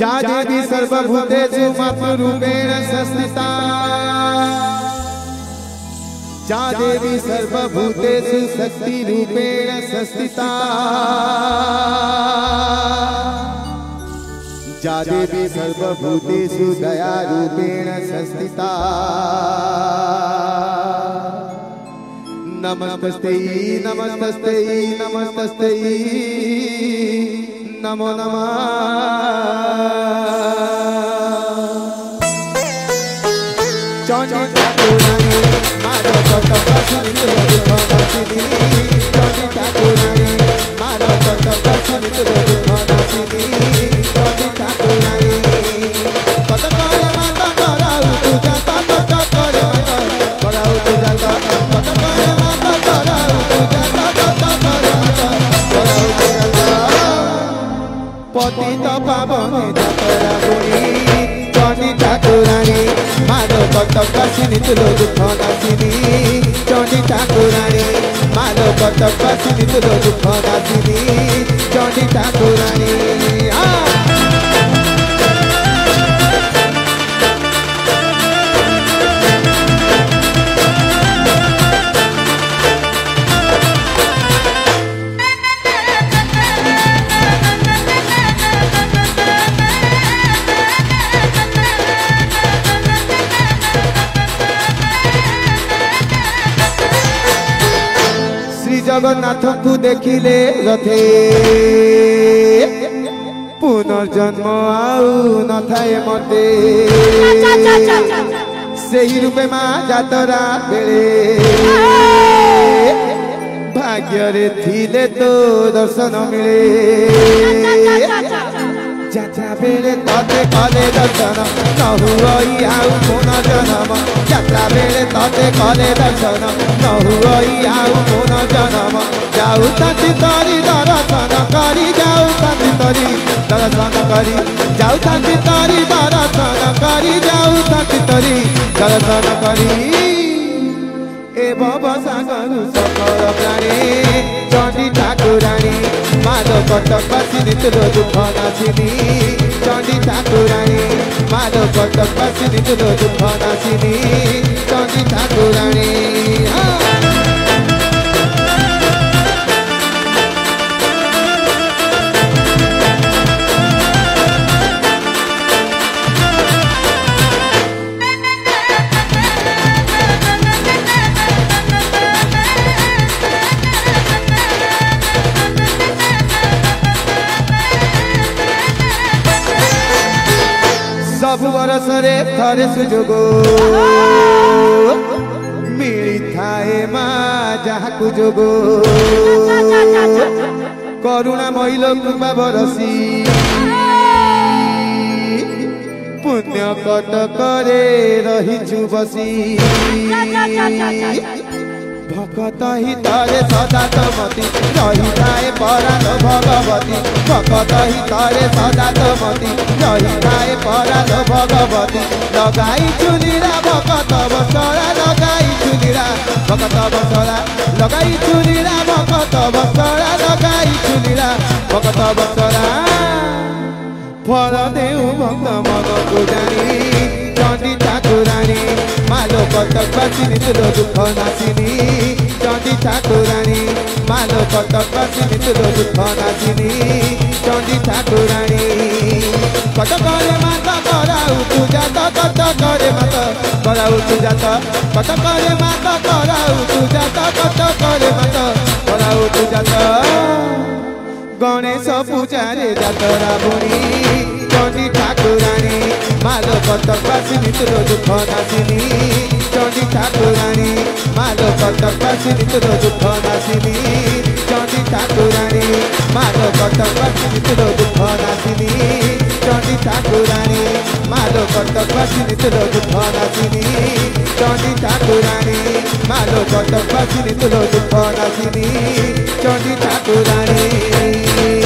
या देवी सर्वभूतेषु मातृरूपेण संस्थिता या देवी सर्वभूतेषु शक्तिरूपेण संस्थिता या देवी सर्वभूतेषु दयारूपेण संस्थिता नमस्तस्ते नमस्तस्ते नमस्तस्ते नमो नमः चौंडी ठाकुरानी मारो कटकसुनी तुलो दुखनाशिनी चौंडी ठाकुरानी मारो कटकसुनी तुलो दुखनाशिनी चौंडी ठाकुरानी कटकरे माता कराउ तुझा कटकरे माता कराउ तुझा कटकरे माता कराउ तुझा कटकरे माता कराउ तुझा पतित पावने जातरा गुणी चौंडी ठाकुरानी मालो कटकसुनी तुलो दुखनाशिनी चौंडी ठाकुरानी मालो कटकसुनी तुलो दुखनाशिनी चौंडी ठाकुरानी जगन्नाथ को देखिले रथे पुनर्जन्म आउ न थाए मते सेही रूपे माँ जातरा बेले भाग्य रे थिले तो दर्शन मिले जात्रा बेले तते कले दर्शन न हुई आउ पुनर्जन्म जात्रा बेले तते कले दर्शन न हुई आउ पुनर्जन्म जाऊ ताती तरी दर्शन करी जाऊ ताती तरी दर्शन करी जाऊ ताती तरी दर्शन करी जाऊ ताती तरी दर्शन करी ए बाबा सागरु सकल प्राणी चौंडी ठाकुरानी मालो कटकसुनी तुलो दुखनाशिनी चौंडी ठाकुरानी मालो कटकसुनी तुलो दुखनाशिनी चौंडी ठाकुरानी सबु बरस रे थरे सुजोग मिली थाए माँ जहाँ को जोग करुणा मैल कृपा बरसी पुण्य कटकरे रहिछु बसी भगत हितरे सदा तमती रही थाए पराध भगवती भगत हितरे सदा तमती रही थाए पराध भगवती लगाई चुनिरा भगत बसरा लगाई चुनिरा भगत बसरा लगाई चुनिरा भगत बसरा लगाई चुनिरा भगत बसरा फल देऊ भक्त मन को जानी चौंडी ठाकुरानी मालो कटकसुनी तुलो दुखनाशिनी चौंडी ठाकुरानी मालो कटकसुनी तुलो दुखनाशिनी चौंडी ठाकुरानी कटकरे माता कराउ तुझा कटकरे माता कराउ तुझा कटकरे माता कराउ तुझा कटकरे माता कराउ तुझा गणेश पूजारे जातरा बुणी चौंडी ठाकुरानी मालो कटकसुनी तुलो दुखनाशिनी चौंडी ठाकुरानी मालो कटकसुनी तुलो दुखनाशिनी चौंडी ठाकुरानी मालो कटकसुनी तुलो दुखनाशिनी चौंडी ठाकुरानी मालो कटकसुनी तुलो दुखनाशिनी चौंडी ठाकुरानी मालो कटकसुनी तुलो दुखनाशिनी चौंडी ठाकुरानी